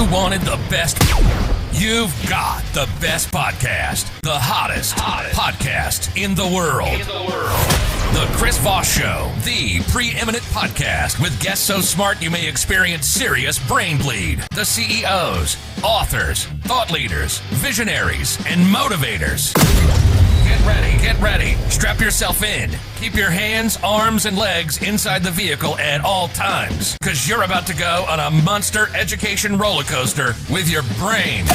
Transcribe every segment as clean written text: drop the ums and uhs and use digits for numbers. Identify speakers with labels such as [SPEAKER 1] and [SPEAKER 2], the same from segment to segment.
[SPEAKER 1] you wanted the best, you've got the best podcast. The hottest podcast in the world. The Chris Voss Show, the preeminent podcast with guests so smart you may experience serious brain bleed. The CEOs, authors, thought leaders, visionaries, and motivators. Get ready. Strap yourself in. Keep your hands, arms, and legs inside the vehicle at all times, because you're about to go on a monster education roller coaster with your brain.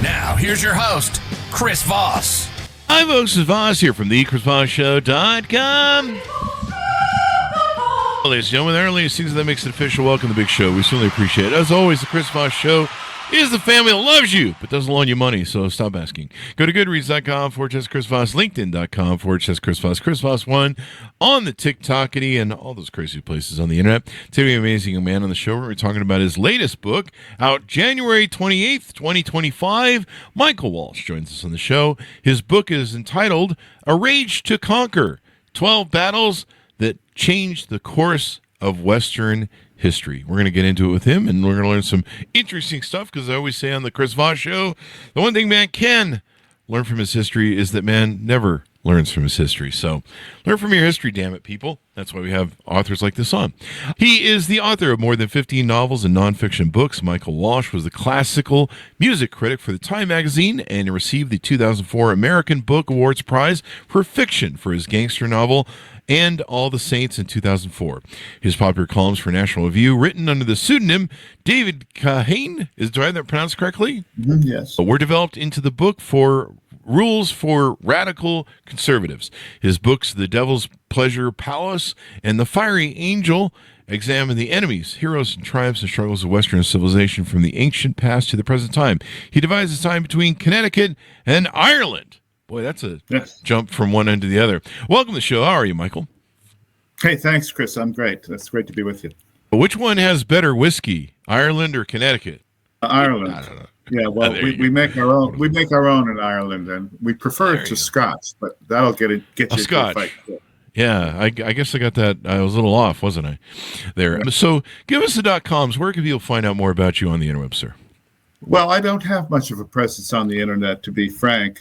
[SPEAKER 1] Now, here's your host, Chris Voss.
[SPEAKER 2] Hi, folks. It's Voss here from the ChrisVossShow.com. Ladies and gentlemen, the earliest season that makes it official. Welcome to the big show. We certainly appreciate it. As always, the Chris Voss Show is the family that loves you, but doesn't loan you money, so stop asking. Go to goodreads.com/Chris Voss, LinkedIn.com/Chris Voss, Chris Voss1 on the TikTokity and all those crazy places on the internet. Today, an amazing young man on the show. We're talking about his latest book, out January 28th, 2025. Michael Walsh joins us on the show. His book is entitled A Rage to Conquer, 12 Battles That Changed the Course of Western History. We're going to get into it with him, and we're going to learn some interesting stuff, because I always say on the Chris Voss Show, the one thing man can learn from his history is that man never learns from his history. So learn from your history, damn it, people. That's why we have authors like this on. He is the author of more than 15 novels and nonfiction books. Michael Walsh was the classical music critic for the Time magazine, and he received the 2004 American Book Awards Prize for fiction for his gangster novel, and All the Saints in 2004. His popular columns for National Review, written under the pseudonym David Kahane, do I have that pronounced correctly?
[SPEAKER 3] Yes.
[SPEAKER 2] Were developed into the book for Rules for Radical Conservatives. His books, The Devil's Pleasure Palace and The Fiery Angel, examine the enemies, heroes, and triumphs and struggles of Western civilization from the ancient past to the present time. He divides his time between Connecticut and Ireland. Boy, that's a jump from one end to the other. Welcome to the show. How are you, Michael?
[SPEAKER 3] Hey, thanks, Chris. I'm great. That's great to be with you.
[SPEAKER 2] Which one has better whiskey, Ireland or Connecticut?
[SPEAKER 3] Ireland.
[SPEAKER 2] I don't know.
[SPEAKER 3] Yeah, well, we make our own. We make our own in Ireland, and we prefer it to Scotch, but that'll get you
[SPEAKER 2] Scotch.
[SPEAKER 3] to a fight.
[SPEAKER 2] Yeah, I guess I got that. I was a little off, wasn't I? There. So, give us the .coms. Where can people find out more about you on the interweb, sir?
[SPEAKER 3] Well, I don't have much of a presence on the internet, to be frank.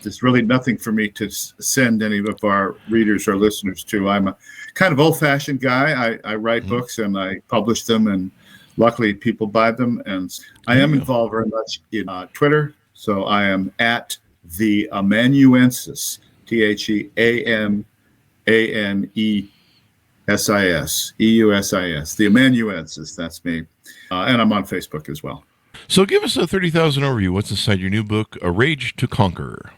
[SPEAKER 3] There's really nothing for me to send any of our readers or listeners to. I'm a kind of old-fashioned guy. I write books and I publish them, and luckily people buy them. And I am involved very much in Twitter. So I am at the Amanuensis, TheAmanuensis, EUSIS, the Amanuensis. That's me, and I'm on Facebook as well.
[SPEAKER 2] So give us a 30,000 overview. What's inside your new book, A Rage to Conquer?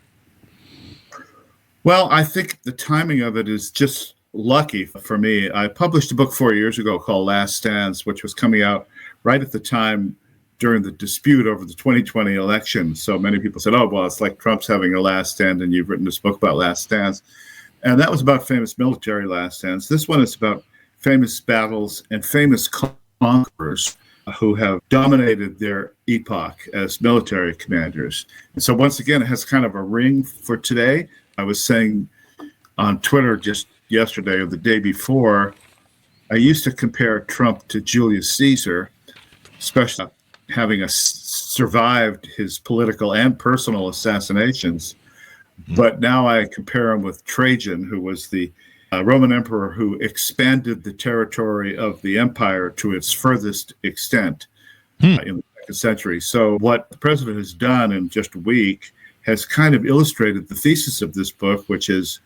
[SPEAKER 3] Well, I think the timing of it is just lucky for me. I published a book 4 years ago called Last Stands, which was coming out right at the time during the dispute over the 2020 election. So many people said, oh, well, it's like Trump's having a last stand, and you've written this book about last stands. And that was about famous military last stands. This one is about famous battles and famous conquerors who have dominated their epoch as military commanders. And so once again, it has kind of a ring for today. I was saying on Twitter just yesterday or the day before, I used to compare Trump to Julius Caesar, especially having survived his political and personal assassinations. But now I compare him with Trajan, who was the Roman emperor who expanded the territory of the empire to its furthest extent in the second century. So what the president has done in just a week has kind of illustrated the thesis of this book, which is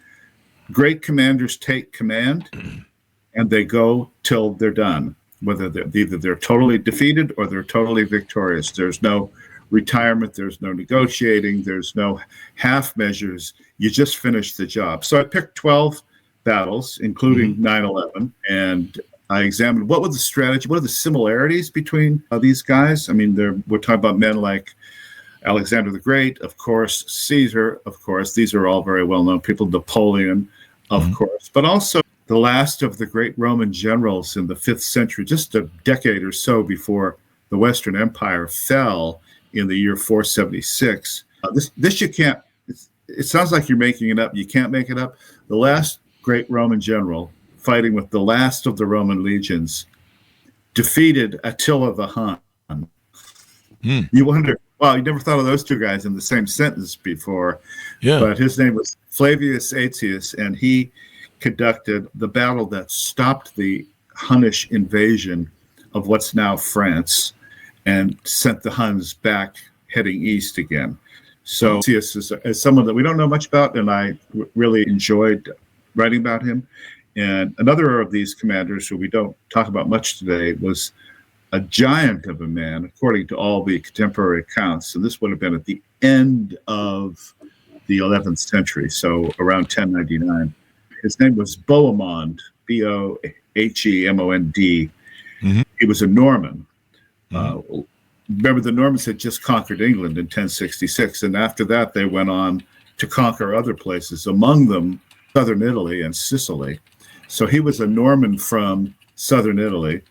[SPEAKER 3] great commanders take command and they go till they're done, whether they're totally defeated or they're totally victorious. There's no retirement, there's no negotiating, there's no half measures. You just finish the job. So I picked 12 battles, including 9/11, and I examined what was the strategy, what are the similarities between these guys. I mean, we're talking about men like Alexander the Great, of course, Caesar, of course. These are all very well-known people. Napoleon, of course, but also the last of the great Roman generals in the 5th century, just a decade or so before the Western Empire fell in the year 476. This you can't, it sounds like you're making it up. You can't make it up. The last great Roman general fighting with the last of the Roman legions defeated Attila the Hun You wonder, well, you never thought of those two guys in the same sentence before.
[SPEAKER 2] Yeah.
[SPEAKER 3] But his name was Flavius Aetius, and he conducted the battle that stopped the Hunnish invasion of what's now France and sent the Huns back heading east again. So Aetius is someone that we don't know much about, and I really enjoyed writing about him. And another of these commanders who we don't talk about much today was a giant of a man, according to all the contemporary accounts. So this would have been at the end of the 11th century, so around 1099. His name was Bohemond, Bohemond. He was a Norman. Remember, the Normans had just conquered England in 1066, and after that they went on to conquer other places, among them southern Italy and Sicily. So he was a Norman from southern Italy,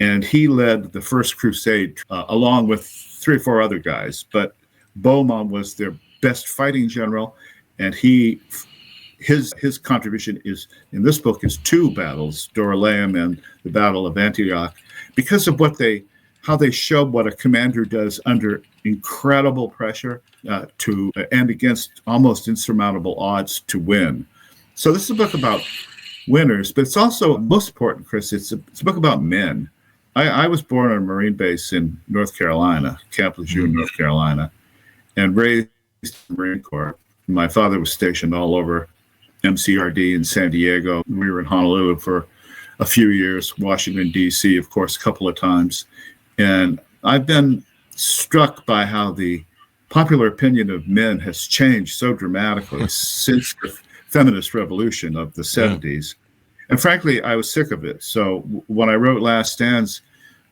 [SPEAKER 3] and he led the First Crusade along with 3 or 4 other guys. But Bohemond was their best fighting general, and his contribution is in this book is 2 battles, Dorylaeum and the Battle of Antioch, because of how they show what a commander does under incredible pressure and against almost insurmountable odds to win. So this is a book about winners, but it's also, most important, Chris, it's a book about men. I was born on a Marine base in North Carolina, Camp Lejeune, North Carolina, and raised in the Marine Corps. My father was stationed all over MCRD in San Diego. We were in Honolulu for a few years, Washington, D.C., of course, a couple of times. And I've been struck by how the popular opinion of men has changed so dramatically since the feminist revolution of the 70s. And frankly, I was sick of it. So when I wrote Last Stands,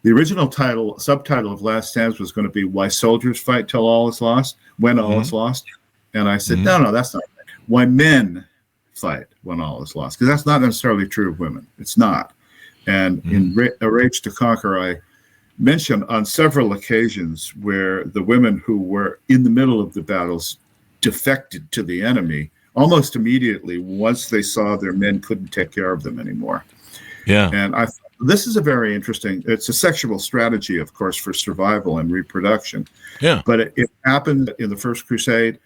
[SPEAKER 3] the original subtitle of Last Stands was going to be Why Soldiers Fight Till All Is Lost, When All Is Lost. And I said, no, that's not right. Why Men Fight When All Is Lost. Because that's not necessarily true of women. It's not. And in A Rage to Conquer, I mentioned on several occasions where the women who were in the middle of the battles defected to the enemy almost immediately once they saw their men couldn't take care of them anymore. Yeah. And this is a very interesting, it's a sexual strategy, of course, for survival and reproduction. Yeah. But it happened in the First Crusade.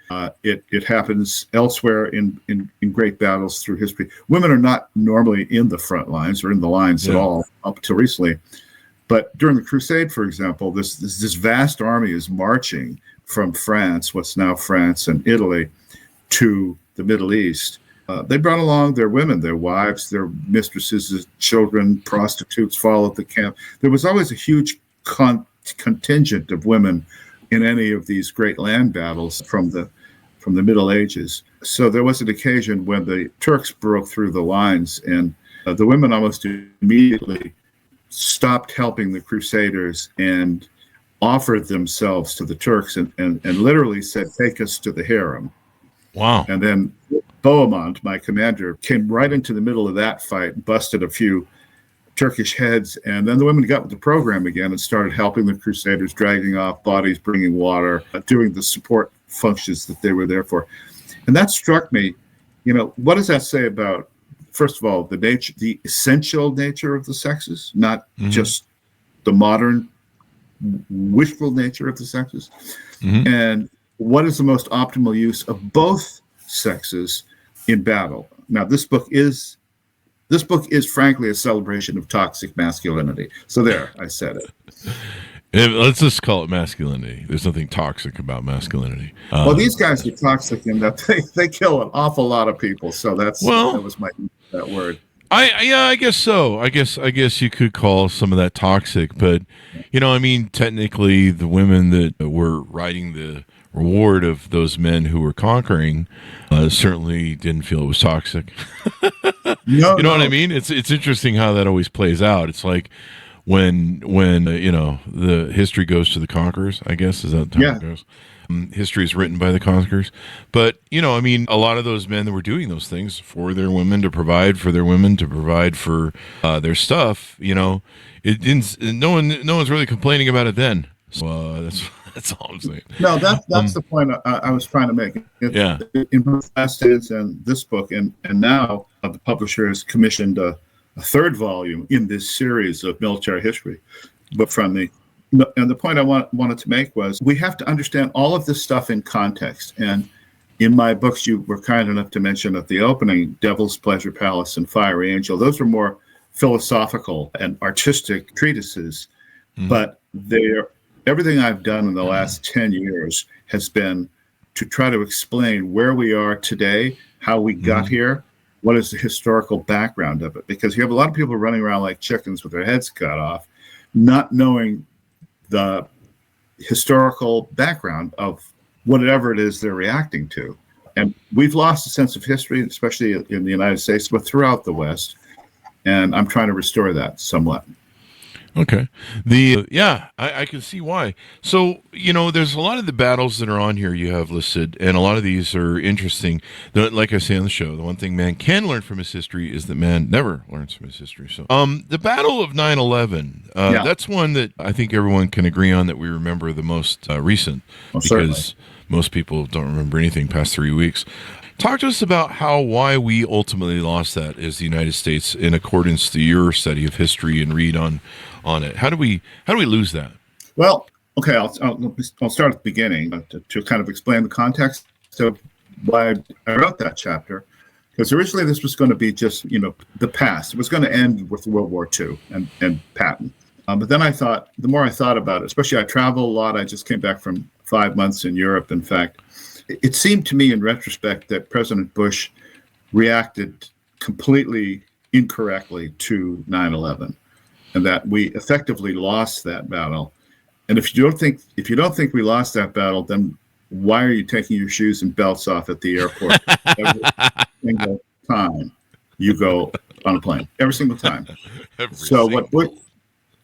[SPEAKER 3] It happens elsewhere in great battles through history. Women are not normally in the front lines or in the lines at all up to recently. But during the Crusade, for example, this vast army is marching from France, what's now France and Italy, to the Middle East. They brought along their women, their wives, their mistresses, children, prostitutes followed the camp. There was always a huge contingent of women in any of these great land battles from the Middle Ages. So there was an occasion when the Turks broke through the lines, and the women almost immediately stopped helping the Crusaders and offered themselves to the Turks and literally said, "Take us to the harem." Wow. And then Bohemond, my commander, came right into the middle of that fight, busted a few Turkish heads, and then the women got with the program again and started helping the Crusaders, dragging off bodies, bringing water, doing the support functions that they were there for. And that struck me. What does that say about, first of all, the essential nature of the sexes, not just the modern wishful nature of the sexes, and what is the most optimal use of both sexes in battle? Now, this book is frankly a celebration of toxic masculinity. So there, I said it.
[SPEAKER 2] Let's just call it masculinity. There's nothing toxic about masculinity.
[SPEAKER 3] Well, these guys are toxic in that they kill an awful lot of people. So that was that word.
[SPEAKER 2] I guess so. I guess you could call some of that toxic, but technically the women that were riding the reward of those men who were conquering certainly didn't feel it was toxic. No, you know what I mean? It's interesting how that always plays out. It's like when the history goes to the conquerors, I guess, is that how it goes? History is written by the conquerors. But, a lot of those men that were doing those things for their women, to provide for their women, to provide for their stuff, it didn't. No one's really complaining about it then. So that's all I'm saying. No,
[SPEAKER 3] that's the point I was trying to make. In both Last Stands and this book, and now the publisher has commissioned a third volume in this series of military history, but from me. And the point I wanted to make was we have to understand all of this stuff in context. And in my books, you were kind enough to mention at the opening, Devil's Pleasure Palace and Fiery Angel. Those are more philosophical and artistic treatises, but everything I've done in the last 10 years has been to try to explain where we are today, how we got here, what is the historical background of it. Because you have a lot of people running around like chickens with their heads cut off, not knowing the historical background of whatever it is they're reacting to. And we've lost a sense of history, especially in the United States, but throughout the West. And I'm trying to restore that somewhat.
[SPEAKER 2] Okay. I can see why. So, there's a lot of the battles that are on here you have listed, and a lot of these are interesting. Like I say on the show, the one thing man can learn from his history is that man never learns from his history. So, the Battle of 9/11, that's one that I think everyone can agree on that we remember the most recent, because
[SPEAKER 3] certainly.
[SPEAKER 2] Most people don't remember anything past 3 weeks. Talk to us about why we ultimately lost that as the United States in accordance to your study of history and read on it. How do we lose that?
[SPEAKER 3] Well, okay, I'll start at the beginning to kind of explain the context of why I wrote that chapter. Because originally this was going to be just, the past. It was going to end with World War II and Patton. But then I thought, the more I thought about it, especially I travel a lot. I just came back from 5 months in Europe, in fact. It seemed to me in retrospect that President Bush reacted completely incorrectly to 9/11, and that we effectively lost that battle. And if you don't think we lost that battle, then why are you taking your shoes and belts off at the airport every single time you go on a plane? Every single time.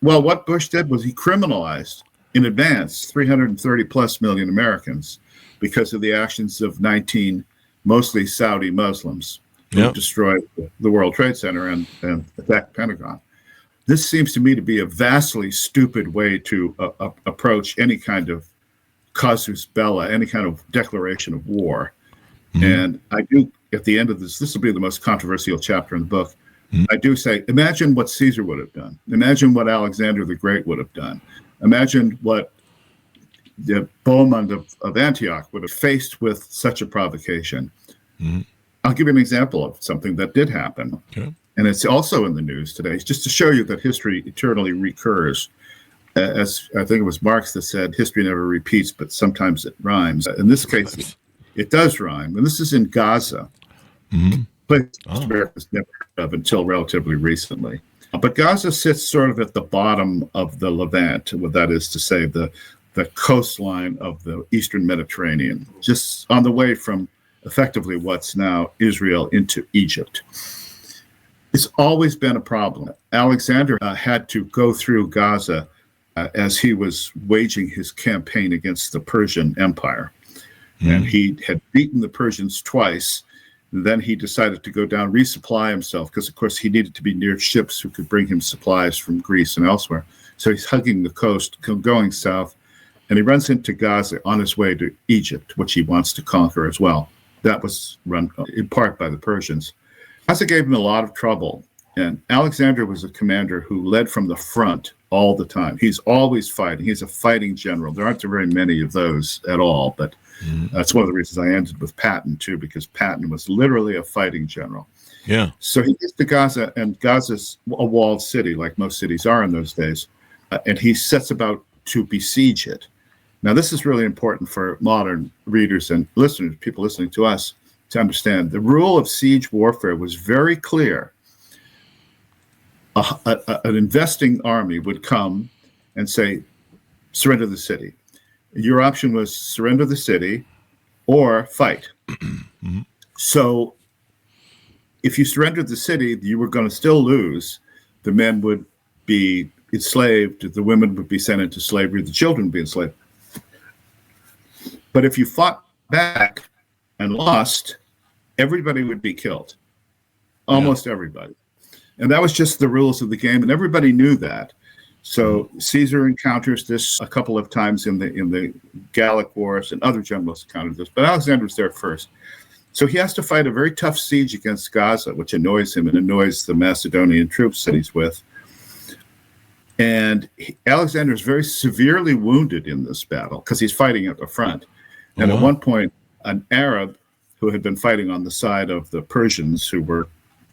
[SPEAKER 3] What Bush did was he criminalized in advance 330 plus million Americans because of the actions of 19 mostly Saudi Muslims who destroyed the World Trade Center and attacked Pentagon. This seems to me to be a vastly stupid way to approach any kind of casus belli, any kind of declaration of war. And I do, at the end of this will be the most controversial chapter in the book, I do say, imagine what Caesar would have done. Imagine what Alexander the Great would have done. Imagine what the Bohemond of Antioch would have faced with such a provocation. I'll give you an example of something that did happen.
[SPEAKER 2] Okay.
[SPEAKER 3] And it's also in the news today, just to show you that history eternally recurs. As I think it was Marx that said, history never repeats, but sometimes it rhymes. In this case, it does rhyme. And this is in Gaza, place America's never heard of until relatively recently. But Gaza sits sort of at the bottom of the Levant, that is to say, the coastline of the Eastern Mediterranean, just on the way from effectively what's now Israel into Egypt. It's always been a problem. Alexander had to go through Gaza as he was waging his campaign against the Persian Empire. And he had beaten the Persians twice. Then he decided to go down, resupply himself, because, of course, he needed to be near ships who could bring him supplies from Greece and elsewhere. So he's hugging the coast, going south, and he runs into Gaza on his way to Egypt, which he wants to conquer as well. That was run in part by the Persians. Gaza gave him a lot of trouble, and Alexander was a commander who led from the front all the time. He's always fighting. He's a fighting general. There aren't very many of those at all, but that's one of the reasons I ended with Patton, too, because Patton was literally a fighting general.
[SPEAKER 2] Yeah.
[SPEAKER 3] So he gets to Gaza, and Gaza's a walled city, like most cities are in those days, and he sets about to besiege it. Now, this is really important for modern readers and listeners, people listening to us, to understand. The rule of siege warfare was very clear. An investing army would come and say, surrender the city. Your option was surrender the city or fight. So if you surrendered the city, you were going to still lose. The men would be enslaved. The women would be sent into slavery. The children would be enslaved. But if you fought back and lost, everybody would be killed. Almost everybody. And that was just the rules of the game, and everybody knew that. So Caesar encounters this a couple of times in the Gallic Wars, and other generals encountered this, but Alexander was there first. So he has to fight a very tough siege against Gaza, which annoys him and annoys the Macedonian troops that he's with. And Alexander is very severely wounded in this battle because he's fighting at the front. And at one point, an Arab who had been fighting on the side of the Persians, who were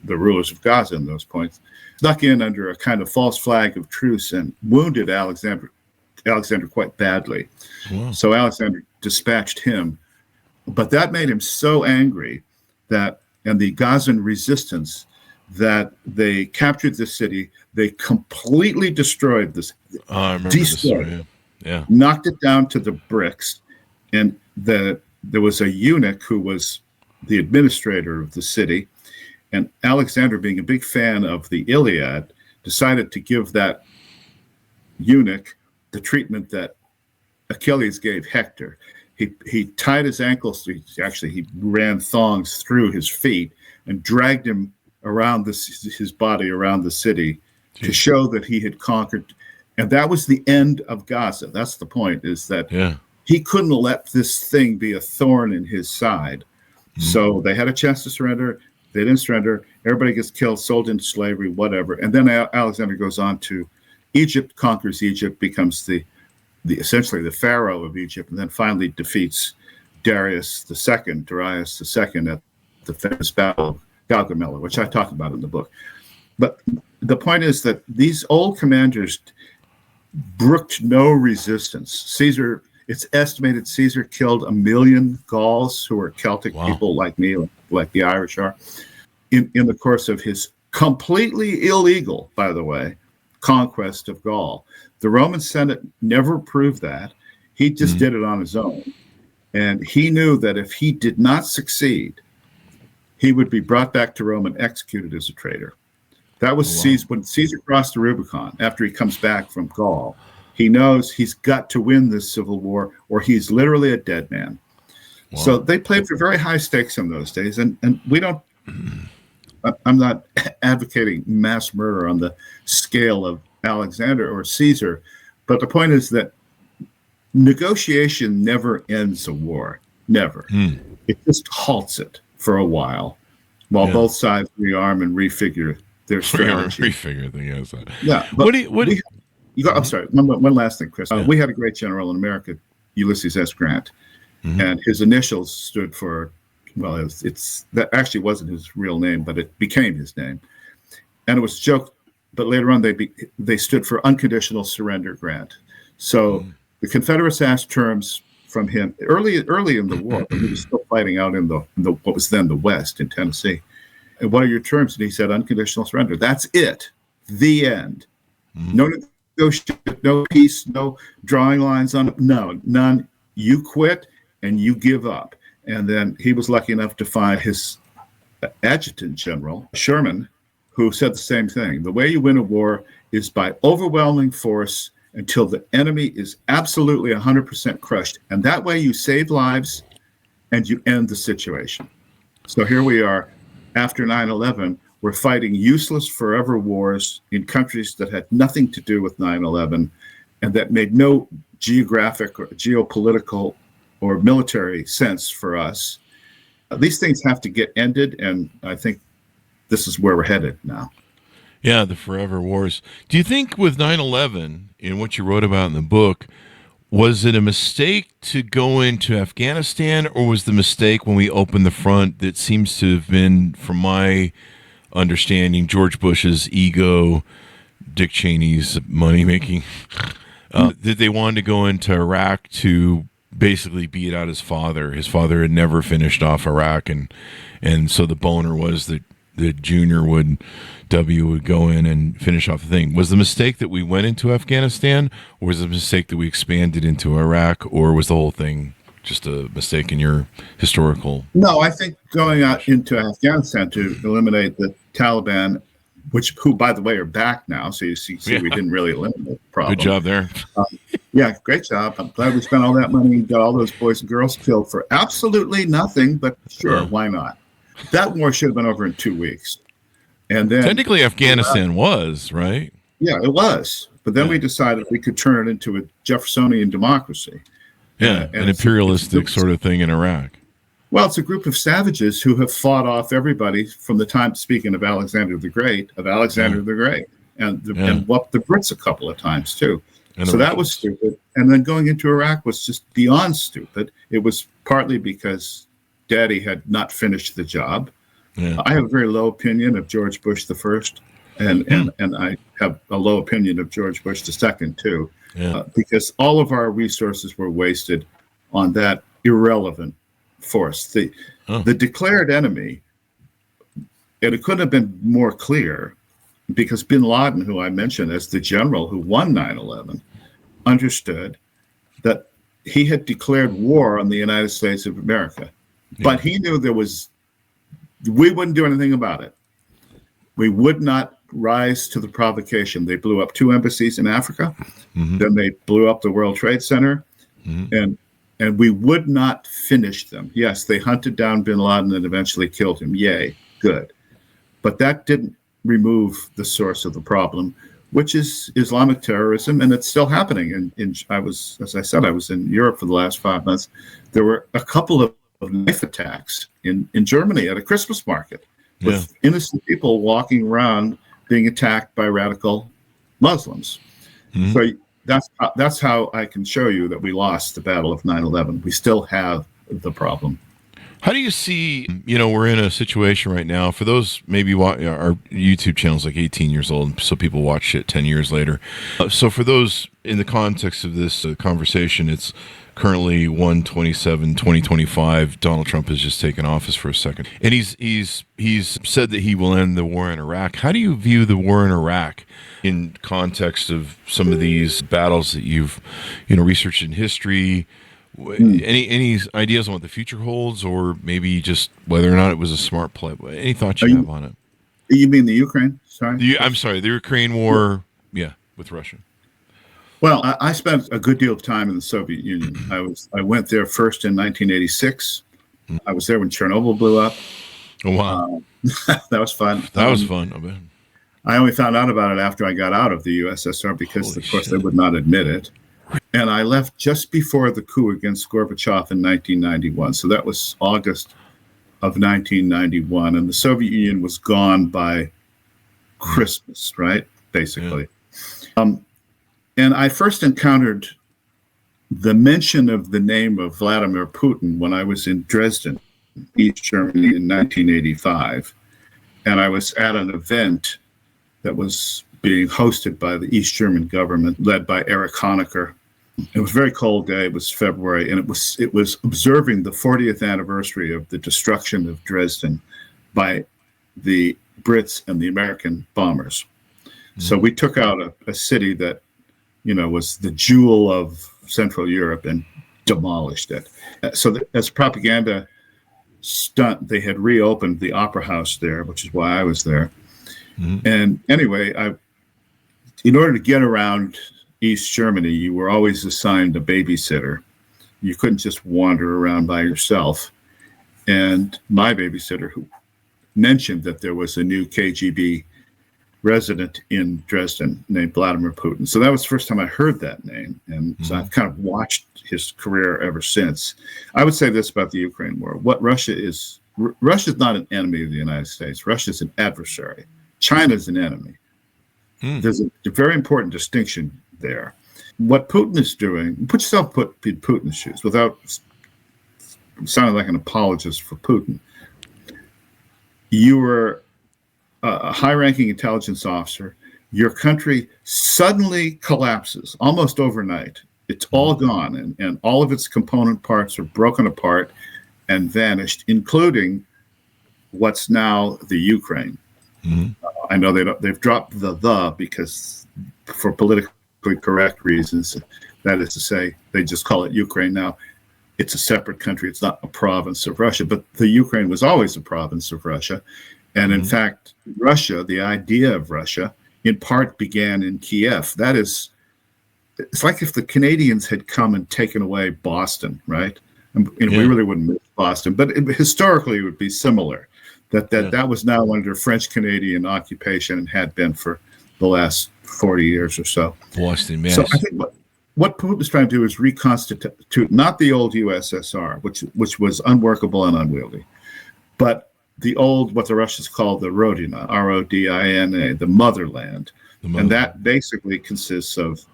[SPEAKER 3] the rulers of Gaza in those points, snuck in under a kind of false flag of truce and wounded Alexander quite badly. Wow. So Alexander dispatched him. But that made him so angry and the Gazan resistance, that they captured the city. They completely destroyed this.
[SPEAKER 2] I remember this story. Yeah.
[SPEAKER 3] Knocked it down to the bricks. And there was a eunuch who was the administrator of the city. And Alexander, being a big fan of the Iliad, decided to give that eunuch the treatment that Achilles gave Hector. He tied his ankles. He ran thongs through his feet and dragged him around his body around the city to show that he had conquered. And that was the end of Gaza. That's the point, is that he couldn't let this thing be a thorn in his side. So they had a chance to surrender. They didn't surrender. Everybody gets killed, sold into slavery, whatever. And then Alexander goes on to Egypt, conquers Egypt, becomes the essentially the pharaoh of Egypt, and then finally defeats Darius II at the famous battle of Gaugamela, which I talk about in the book. But the point is that these old commanders brooked no resistance. Caesar, it's estimated Caesar killed 1 million Gauls, who are Celtic people like me, like the Irish are, in the course of his completely illegal, by the way, conquest of Gaul. The Roman Senate never approved that. He just did it on his own. And he knew that if he did not succeed, he would be brought back to Rome and executed as a traitor. That was Caesar. When Caesar crossed the Rubicon, after he comes back from Gaul, he knows he's got to win this civil war or he's literally a dead man. Wow. So they played for very high stakes in those days. And we don't, I'm not advocating mass murder on the scale of Alexander or Caesar, but the point is that negotiation never ends a war. Never. It just halts it for a while both sides rearm and refigure their strategy. Yeah. But I'm sorry. One last thing, Chris. We had a great general in America, Ulysses S. Grant, and his initials stood for, that actually wasn't his real name, but it became his name. And it was a joke, but later on they stood for Unconditional Surrender Grant. So the Confederates asked terms from him early in the war, when he was still fighting out in the what was then the West in Tennessee. And what are your terms? And he said, unconditional surrender. That's it. The end. No negotiation, no peace, no drawing lines on it. No, none. You quit and you give up. And then he was lucky enough to find his adjutant general, Sherman, who said the same thing. The way you win a war is by overwhelming force until the enemy is absolutely 100% crushed. And that way you save lives and you end the situation. So here we are after 9/11. We're fighting useless forever wars in countries that had nothing to do with 9/11 and that made no geographic or geopolitical or military sense for us. These things have to get ended, and I think this is where we're headed now.
[SPEAKER 2] Yeah, the forever wars. Do you think with 9/11, in what you wrote about in the book, was it a mistake to go into Afghanistan, or was the mistake when we opened the front that seems to have been, from my understanding, George Bush's ego, Dick Cheney's money-making, that they wanted to go into Iraq to basically beat out his father. His father had never finished off Iraq, and so the boner was that the junior W would go in and finish off the thing. Was the mistake that we went into Afghanistan, or was it a mistake that we expanded into Iraq, or was the whole thing just a mistake in your historical?
[SPEAKER 3] No, I think going out into Afghanistan to eliminate the Taliban, who, by the way, are back now. So you see we didn't really eliminate the problem.
[SPEAKER 2] Good job there.
[SPEAKER 3] Yeah, great job. I'm glad we spent all that money and got all those boys and girls killed for absolutely nothing, but sure, why not? That war should have been over in 2 weeks. And then
[SPEAKER 2] technically Afghanistan was, right?
[SPEAKER 3] Yeah, it was. But then we decided we could turn it into a Jeffersonian democracy.
[SPEAKER 2] Yeah, an imperialistic sort of thing in Iraq.
[SPEAKER 3] Well, it's a group of savages who have fought off everybody from the time, speaking of Alexander the Great, and whooped the Brits a couple of times too.
[SPEAKER 2] And
[SPEAKER 3] so that was stupid. And then going into Iraq was just beyond stupid. It was partly because Daddy had not finished the job.
[SPEAKER 2] Yeah.
[SPEAKER 3] I have a very low opinion of George Bush the first, and I have a low opinion of George Bush the second too, because all of our resources were wasted on that irrelevant force. The declared enemy, and it couldn't have been more clear, because bin Laden, who I mentioned as the general who won 9/11, understood that he had declared war on the United States of America. But he knew we wouldn't do anything about it. We would not rise to the provocation. They blew up 2 embassies in Africa. Mm-hmm. Then they blew up the World Trade Center. Mm-hmm. And we would not finish them. Yes, they hunted down bin Laden and eventually killed him. Yay, good. But that didn't remove the source of the problem, which is Islamic terrorism, and it's still happening. As I said, I was in Europe for the last 5 months. There were a couple of knife attacks in Germany at a Christmas market with innocent people walking around being attacked by radical Muslims. Mm-hmm. So that's how I can show you that we lost the battle of 9/11. We still have the problem.
[SPEAKER 2] How do you see, we're in a situation right now, for those maybe our YouTube channel's like 18 years old, so people watch it 10 years later. So for those in the context of this conversation, it's currently 1/27/2025. Donald Trump has just taken office for a second. And he's said that he will end the war in Iraq. How do you view the war in Iraq in context of some of these battles that you've, researched in history? Any ideas on what the future holds, or maybe just whether or not it was a smart play? Any thoughts you have on it?
[SPEAKER 3] You mean the Ukraine? Sorry,
[SPEAKER 2] I'm sorry, the Ukraine war. With Russia.
[SPEAKER 3] Well, I spent a good deal of time in the Soviet Union. I went there first in 1986. I was there when Chernobyl blew up.
[SPEAKER 2] Oh wow,
[SPEAKER 3] that was fun.
[SPEAKER 2] That was fun. I bet.
[SPEAKER 3] I only found out about it after I got out of the USSR because, of course, they would not admit it. And I left just before the coup against Gorbachev in 1991. So that was August of 1991. And the Soviet Union was gone by Christmas, right? Basically. Yeah. And I first encountered the mention of the name of Vladimir Putin when I was in Dresden, East Germany, in 1985. And I was at an event that was being hosted by the East German government, led by Erich Honecker. It was a very cold day. It was February, and it was observing the 40th anniversary of the destruction of Dresden by the Brits and the American bombers. Mm-hmm. So we took out a city that, was the jewel of Central Europe and demolished it. So as a propaganda stunt, they had reopened the opera house there, which is why I was there. Mm-hmm. And anyway, in order to get around East Germany, you were always assigned a babysitter. You couldn't just wander around by yourself. And my babysitter, who mentioned that there was a new KGB resident in Dresden named Vladimir Putin. So that was the first time I heard that name. And so I've kind of watched his career ever since. I would say this about the Ukraine war. What Russia is not an enemy of the United States. Russia is an adversary. China is an enemy. There's a very important distinction there. What Putin is doing, put yourself in Putin's shoes without sounding like an apologist for Putin. You were a high-ranking intelligence officer. Your country suddenly collapses almost overnight. It's all gone, and all of its component parts are broken apart and vanished, including what's now the Ukraine. Mm-hmm. I know they've dropped the because for politically correct reasons. That is to say, they just call it Ukraine now. It's a separate country. It's not a province of Russia. But the Ukraine was always a province of Russia. And in fact, Russia, the idea of Russia, in part began in Kiev. That is, it's like if the Canadians had come and taken away Boston, right? And we really wouldn't miss Boston. But historically, it would be similar. That was now under French-Canadian occupation and had been for the last 40 years or so.
[SPEAKER 2] Boston, man.
[SPEAKER 3] So I think what Putin is trying to do is reconstitute not the old USSR, which was unworkable and unwieldy, but the old, what the Russians call the Rodina, Rodina, the motherland, And that basically consists of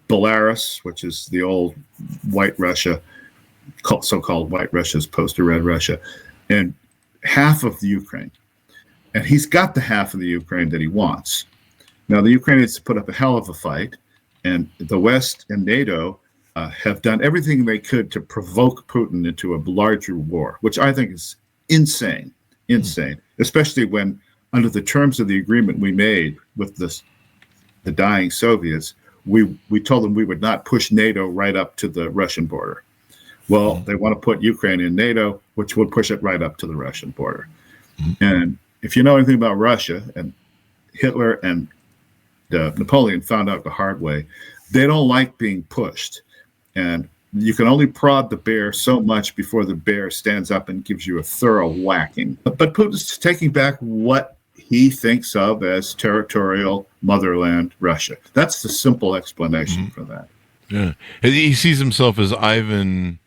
[SPEAKER 3] Belarus, which is the old white Russia, so-called white Russia as opposed to red Russia, and half of the Ukraine. And he's got the half of the Ukraine that he wants. Now, the Ukrainians put up a hell of a fight, and the West and NATO have done everything they could to provoke Putin into a larger war, which I think is insane, especially when, under the terms of the agreement we made with the dying Soviets, we told them we would not push NATO right up to the Russian border. Well, they want to put Ukraine in NATO, which would push it right up to the Russian border. And if you know anything about Russia, and Hitler and Napoleon found out the hard way, they don't like being pushed. And you can only prod the bear so much before the bear stands up and gives you a thorough whacking. But Putin's taking back what he thinks of as territorial motherland Russia. That's the simple explanation for that.
[SPEAKER 2] Yeah. He sees himself as Ivan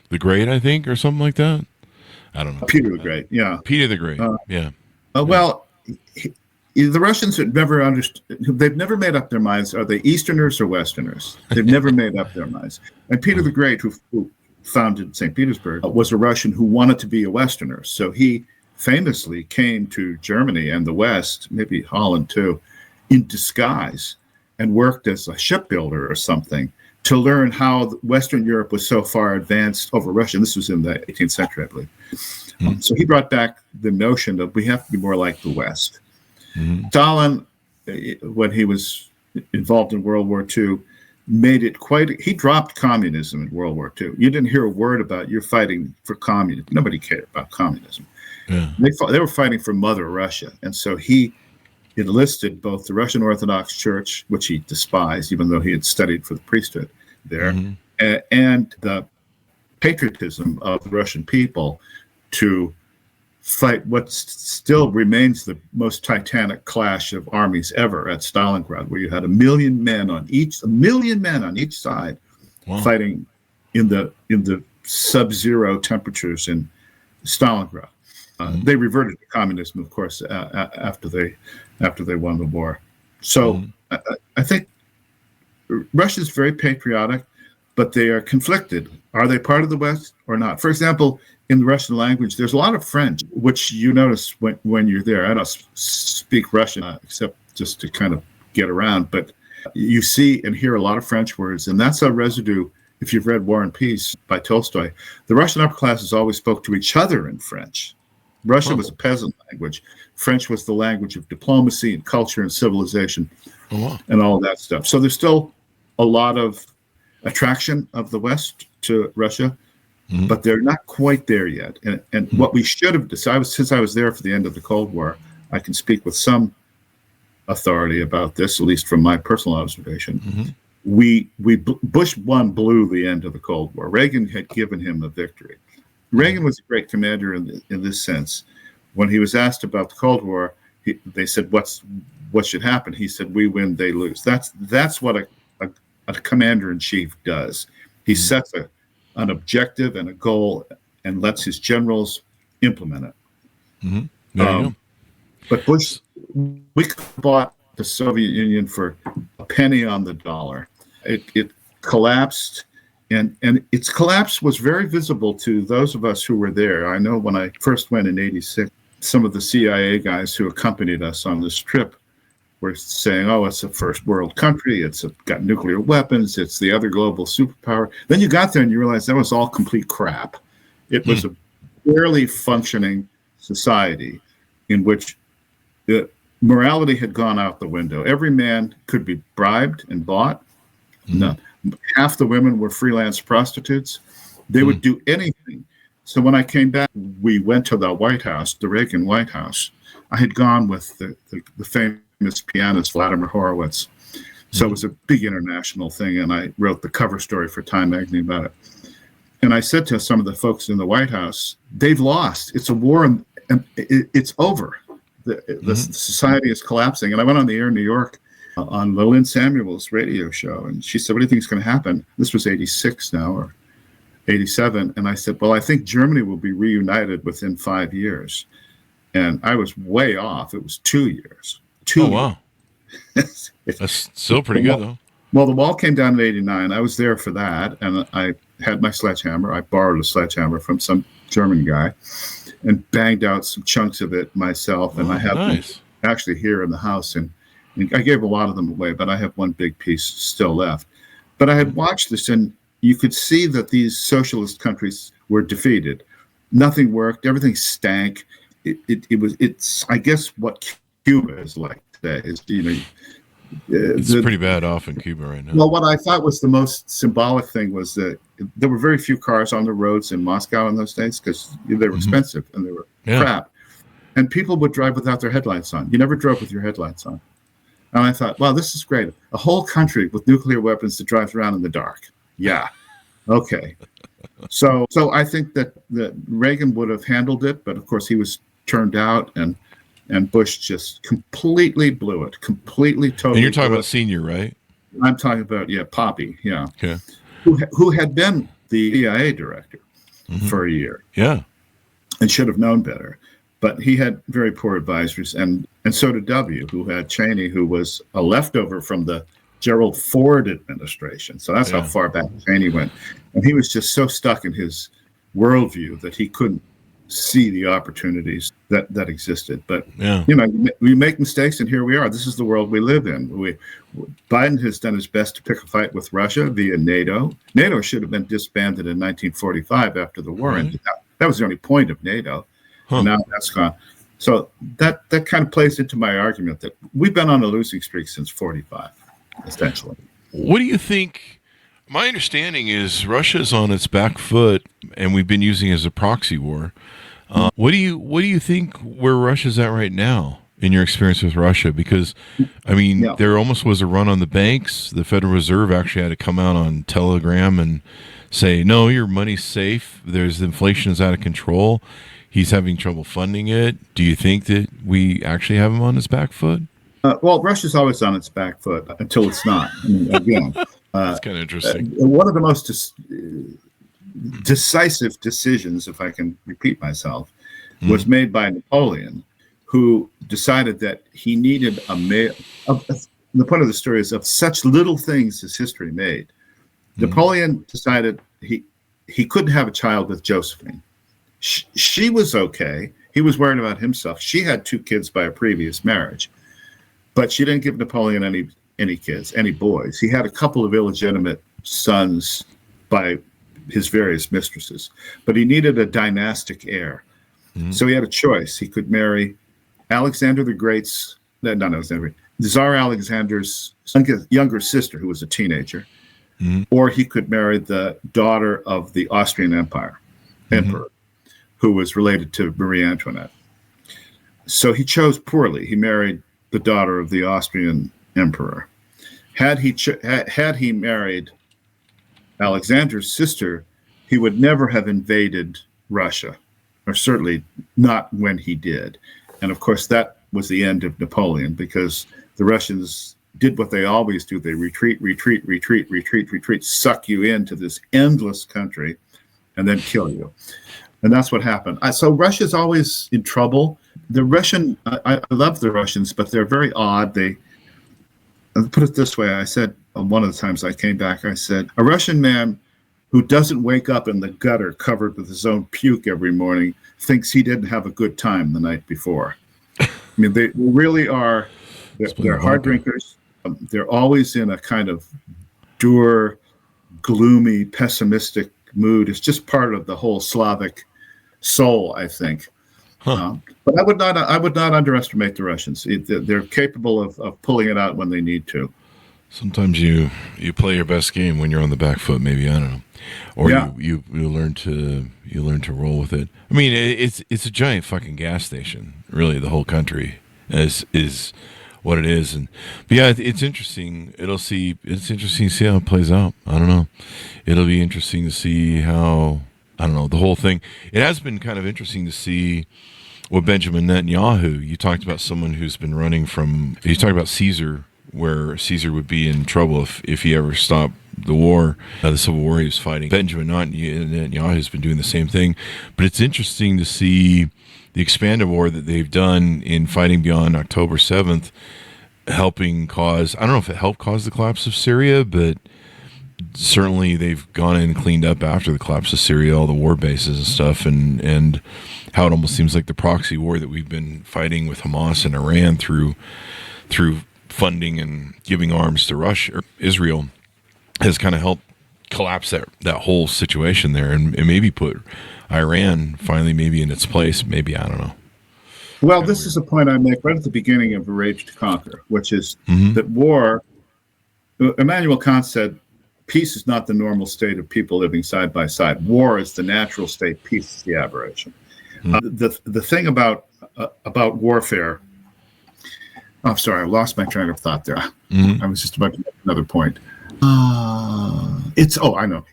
[SPEAKER 2] the Great, I think, or something like that. I don't know.
[SPEAKER 3] Peter the Great, yeah.
[SPEAKER 2] Peter the Great, yeah.
[SPEAKER 3] Well, the Russians have never understood. They've never made up their minds. Are they Easterners or Westerners? They've never made up their minds. And Peter the Great, who founded St. Petersburg, was a Russian who wanted to be a Westerner. So he famously came to Germany and the West, maybe Holland too, in disguise, and worked as a shipbuilder or something to learn how Western Europe was so far advanced over Russia. And this was in the 18th century, I believe. So he brought back the notion that we have to be more like the West. Stalin, when he was involved in World War II, made it he dropped communism in World War II. You didn't hear a word about you're fighting for communism. Nobody cared about communism. Yeah. They were fighting for Mother Russia. And so he enlisted both the Russian Orthodox Church, which he despised, even though he had studied for the priesthood there, and the patriotism of the Russian people to fight what still remains the most titanic clash of armies ever at Stalingrad, where you had 1 million men on each side, fighting in the sub-zero temperatures in Stalingrad. They reverted to communism, of course, after they won the war. So I think Russia's very patriotic, but they are conflicted. Are they part of the West or not? For example, in the Russian language, there's a lot of French, which you notice when you're there. I don't speak Russian except just to kind of get around, but you see and hear a lot of French words, and that's a residue. If you've read War and Peace by Tolstoy, the Russian upper classes always spoke to each other in French. Russian was a peasant language. French was the language of diplomacy and culture and civilization and all of that stuff. So there's still a lot of attraction of the West to Russia, but they're not quite there yet. And what we should have decided, since I was there for the end of the Cold War, I can speak with some authority about this, at least from my personal observation. Bush 1 blew the end of the Cold War. Reagan had given him a victory. Reagan was a great commander in this sense. When he was asked about the Cold War, they said, "What should happen?" He said, "We win, they lose." That's what a commander-in-chief does. He sets an objective and a goal and lets his generals implement it. But Bush, we bought the Soviet Union for a penny on the dollar. It collapsed. And its collapse was very visible to those of us who were there. I know when I first went in '86, some of the CIA guys who accompanied us on this trip were saying, "Oh, it's a first world country. It's got nuclear weapons. It's the other global superpower." Then you got there and you realized that was all complete crap. It was a barely functioning society in which the morality had gone out the window. Every man could be bribed and bought. No. Half the women were freelance prostitutes. They would do anything. So when I came back, we went to the White House, the Reagan White House. I had gone with the famous pianist Vladimir Horowitz. So it was a big international thing, and I wrote the cover story for Time magazine about it. And I said to some of the folks in the White House, they've lost. It's a war, and it's over. The society is collapsing. And I went on the air in New York on Lynn Samuel's radio show, and she said, "What do you think is going to happen?" This was 86 now, or 87. And I said, "Well, I think Germany will be reunited within 5 years." And I was way off. It was 2 years. 2 years.
[SPEAKER 2] That's still pretty good, though.
[SPEAKER 3] Well, the wall came down in '89. I was there for that, and I had my sledgehammer. I borrowed a sledgehammer from some German guy and banged out some chunks of it myself. And I have them actually here in the house, and I gave a lot of them away, but I have one big piece still left. But I had watched this, and you could see that these socialist countries were defeated. Nothing worked. Everything stank. It's I guess what Cuba is like today is,
[SPEAKER 2] it's pretty bad off in Cuba right now.
[SPEAKER 3] Well, what I thought was the most symbolic thing was that there were very few cars on the roads in Moscow in those days because they were expensive and they were crap. And people would drive without their headlights on. You never drove with your headlights on. And I thought, wow, this is great. A whole country with nuclear weapons that drives around in the dark. Yeah. Okay. So I think that Reagan would have handled it, but of course he was turned out, and Bush just completely blew it. Totally.
[SPEAKER 2] And you're talking about Senior, right?
[SPEAKER 3] I'm talking about, Poppy, yeah.
[SPEAKER 2] Okay.
[SPEAKER 3] Who had been the CIA director for a year.
[SPEAKER 2] Yeah.
[SPEAKER 3] And should have known better. But he had very poor advisors, and so did W., who had Cheney, who was a leftover from the Gerald Ford administration. So that's how far back Cheney went. And he was just so stuck in his worldview that he couldn't see the opportunities that existed. But, we make mistakes, and here we are. This is the world we live in. Biden has done his best to pick a fight with Russia via NATO. NATO should have been disbanded in 1945 after the war ended. That was the only point of NATO. And now that's gone. So that kind of plays into my argument that we've been on a losing streak since 45, essentially.
[SPEAKER 2] What do you think? My understanding is Russia's on its back foot, and we've been using it as a proxy war. What do you think where Russia's at right now in your experience with Russia? Because, I mean, there almost was a run on the banks. The Federal Reserve actually had to come out on Telegram and say, no, your money's safe. Inflation is out of control. He's having trouble funding it. Do you think that we actually have him on his back foot?
[SPEAKER 3] Well, Russia's always on its back foot until it's not. I mean, again,
[SPEAKER 2] that's kind of interesting.
[SPEAKER 3] One of the most decisive decisions, if I can repeat myself, was made by Napoleon, who decided that he needed the point of the story is of such little things as history made. Napoleon decided he couldn't have a child with Josephine. She was okay. He was worried about himself. She had 2 kids by a previous marriage, but she didn't give Napoleon any kids, any boys. He had a couple of illegitimate sons by his various mistresses, but he needed a dynastic heir. So he had a choice. He could marry Alexander the Great's, not Alexander, Tsar Alexander's younger sister, who was a teenager, or he could marry the daughter of the Austrian emperor, who was related to Marie Antoinette. So he chose poorly. He married the daughter of the Austrian emperor. Had he married Alexander's sister, he would never have invaded Russia, or certainly not when he did. And of course, that was the end of Napoleon, because the Russians did what they always do. They retreat, suck you into this endless country, and then kill you. And that's what happened. So Russia's always in trouble. I love the Russians, but they're very odd. I'll put it this way. I said, one of the times I came back, I said, a Russian man who doesn't wake up in the gutter covered with his own puke every morning thinks he didn't have a good time the night before. I mean, they really are, they're hard drinkers. They're always in a kind of dour, gloomy, pessimistic mood. It's just part of the whole Slavic soul, I think. But I would not underestimate the Russians. They're capable of pulling it out when they need to.
[SPEAKER 2] Sometimes you play your best game when you're on the back foot. Maybe, I don't know, or you learn to roll with it. I mean, it's a giant fucking gas station. Really, the whole country is what it is. But yeah, it's interesting. It's interesting to see how it plays out. I don't know. It'll be interesting to see how, I don't know, the whole thing. It has been kind of interesting to see what Benjamin Netanyahu, you talked about someone who's been running from, you talked about Caesar, where Caesar would be in trouble if he ever stopped the war, the civil war he was fighting. Benjamin Netanyahu has been doing the same thing. But it's interesting to see the expanded war that they've done in fighting beyond October 7th. helping cause, I don't know if it helped cause the collapse of Syria, but certainly they've gone in and cleaned up after the collapse of Syria, all the war bases and stuff, and how it almost seems like the proxy war that we've been fighting with Hamas and Iran through funding and giving arms to Russia or Israel has kind of helped collapse that whole situation there, and maybe put Iran finally maybe in its place. Maybe, I don't know.
[SPEAKER 3] Well, this is a point I make right at the beginning of A Rage to Conquer, which is that war, Immanuel Kant said, peace is not the normal state of people living side by side. War is the natural state. Peace is the aberration. The thing about warfare, I'm sorry, I lost my train of thought there. I was just about to make another point. I know.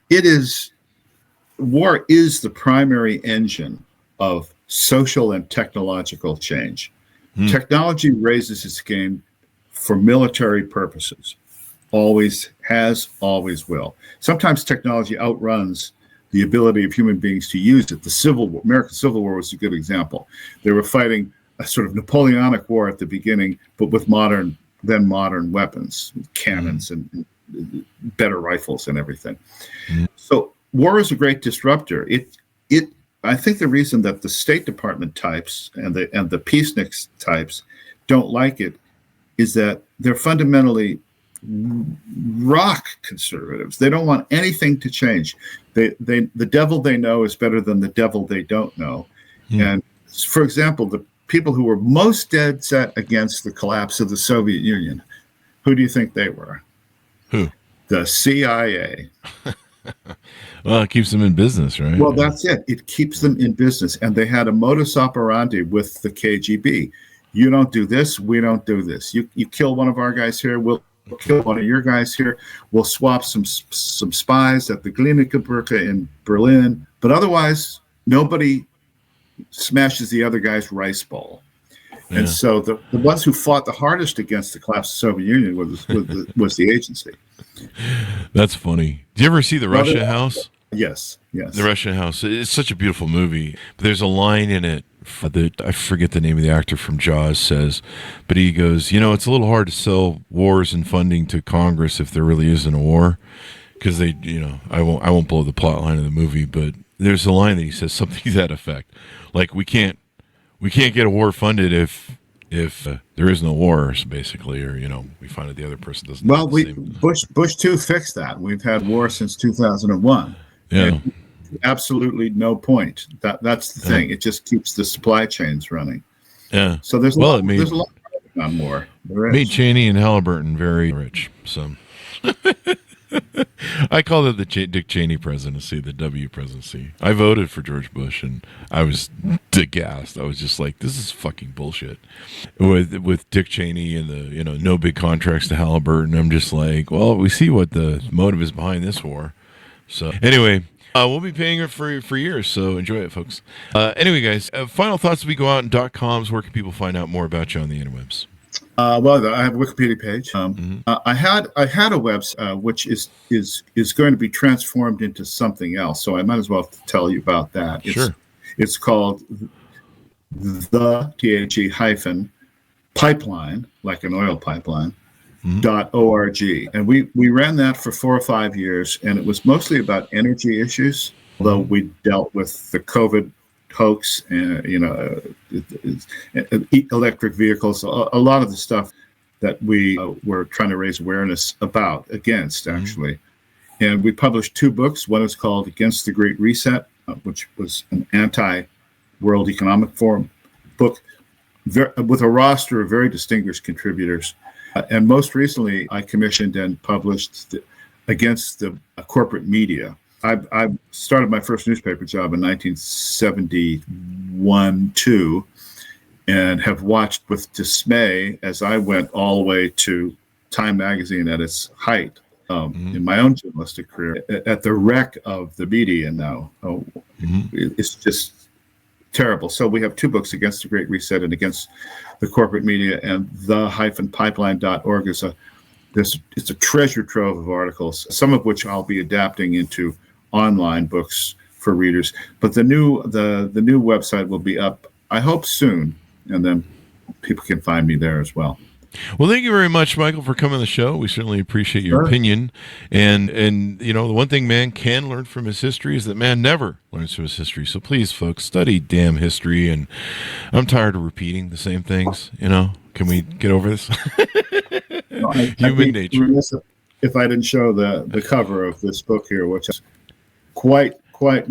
[SPEAKER 3] War is the primary engine of social and technological change. Technology raises its game for military purposes. Always has, always will. Sometimes technology outruns the ability of human beings to use it. The American Civil War was a good example. They were fighting a sort of Napoleonic war at the beginning, but with modern weapons, cannons and better rifles and everything. So war is a great disruptor. I think the reason that the State Department types and the peacenik types don't like it is that they're fundamentally rock conservatives. They don't want anything to change. The devil they know is better than the devil they don't know. And for example, the people who were most dead set against the collapse of the Soviet Union, who do you think they were?
[SPEAKER 2] Who?
[SPEAKER 3] The CIA.
[SPEAKER 2] Well, it keeps them in business, right?
[SPEAKER 3] Well, that's it. It keeps them in business. And they had a modus operandi with the KGB. You don't do this, we don't do this. You kill one of our guys here, we'll kill one of your guys here. We'll swap some spies at the Glienicke in Berlin. But otherwise, nobody smashes the other guy's rice bowl. Yeah. And so the ones who fought the hardest against the collapse of the Soviet Union was the agency.
[SPEAKER 2] That's funny. Did you ever see The Russia House?
[SPEAKER 3] Yes.
[SPEAKER 2] The Russia House. It's such a beautiful movie. But there's a line in it that I forget the name of the actor from Jaws says, but he goes, it's a little hard to sell wars and funding to Congress if there really isn't a war, because they, I won't blow the plot line of the movie, but there's a line that he says something to that effect, like we can't get a war funded if there is no war, basically, or we find that the other person doesn't.
[SPEAKER 3] Well, Bush 2 fixed that. We've had war since 2001.
[SPEAKER 2] Yeah.
[SPEAKER 3] Absolutely no point. That's the thing. It just keeps the supply chains running.
[SPEAKER 2] Yeah.
[SPEAKER 3] So there's a lot on war.
[SPEAKER 2] Made Cheney and Halliburton very rich. So I call it the Dick Cheney presidency, the W presidency. I voted for George Bush, and I was aghast. I was just like, this is fucking bullshit. With Dick Cheney and the no big contracts to Halliburton, I'm just like, well, we see what the motive is behind this war. So anyway. We'll be paying it for years, so enjoy it, folks. Anyway, guys, final thoughts as we go out in .coms. Where can people find out more about you on the interwebs?
[SPEAKER 3] Well, I have a Wikipedia page. I had a website which is going to be transformed into something else, so I might as well tell you about that.
[SPEAKER 2] Sure.
[SPEAKER 3] It's called the THE pipeline, like an oil pipeline. .org, and we ran that for 4 or 5 years, and it was mostly about energy issues, although we dealt with the COVID hoax and electric vehicles, a lot of the stuff that we were trying to raise awareness against actually. And we published 2 books. One is called Against the Great Reset, which was an anti-World Economic Forum book with a roster of very distinguished contributors. And most recently, I commissioned and published Against the Corporate Media. I started my first newspaper job in 1971-2, and have watched with dismay as I went all the way to Time Magazine at its height in my own journalistic career, at the wreck of the media now. It's just terrible. So we have 2 books, Against the Great Reset and Against the Corporate Media, and the-pipeline.org is it's a treasure trove of articles, some of which I'll be adapting into online books for readers. But the new website will be up, I hope, soon, and then people can find me there as well.
[SPEAKER 2] Well, thank you very much, Michael, for coming on the show. We certainly appreciate your opinion. And the one thing man can learn from his history is that man never learns from his history. So please, folks, study damn history. And I'm tired of repeating the same things. Can we get over this? Human nature.
[SPEAKER 3] If I didn't show the cover of this book here, which is quite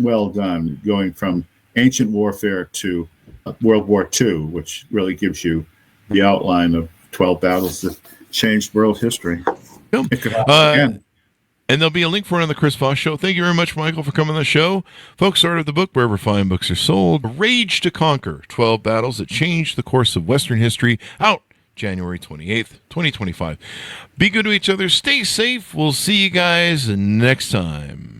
[SPEAKER 3] well done, going from ancient warfare to World War II, which really gives you the outline of 12 battles that changed world history. It could happen again.
[SPEAKER 2] And there'll be a link for it on the Chris Voss Show. Thank you very much, Michael, for coming on the show. Folks, order the book wherever fine books are sold. Rage to Conquer, 12 Battles That Changed the Course of Western History, out January 28th, 2025. Be good to each other. Stay safe. We'll see you guys next time.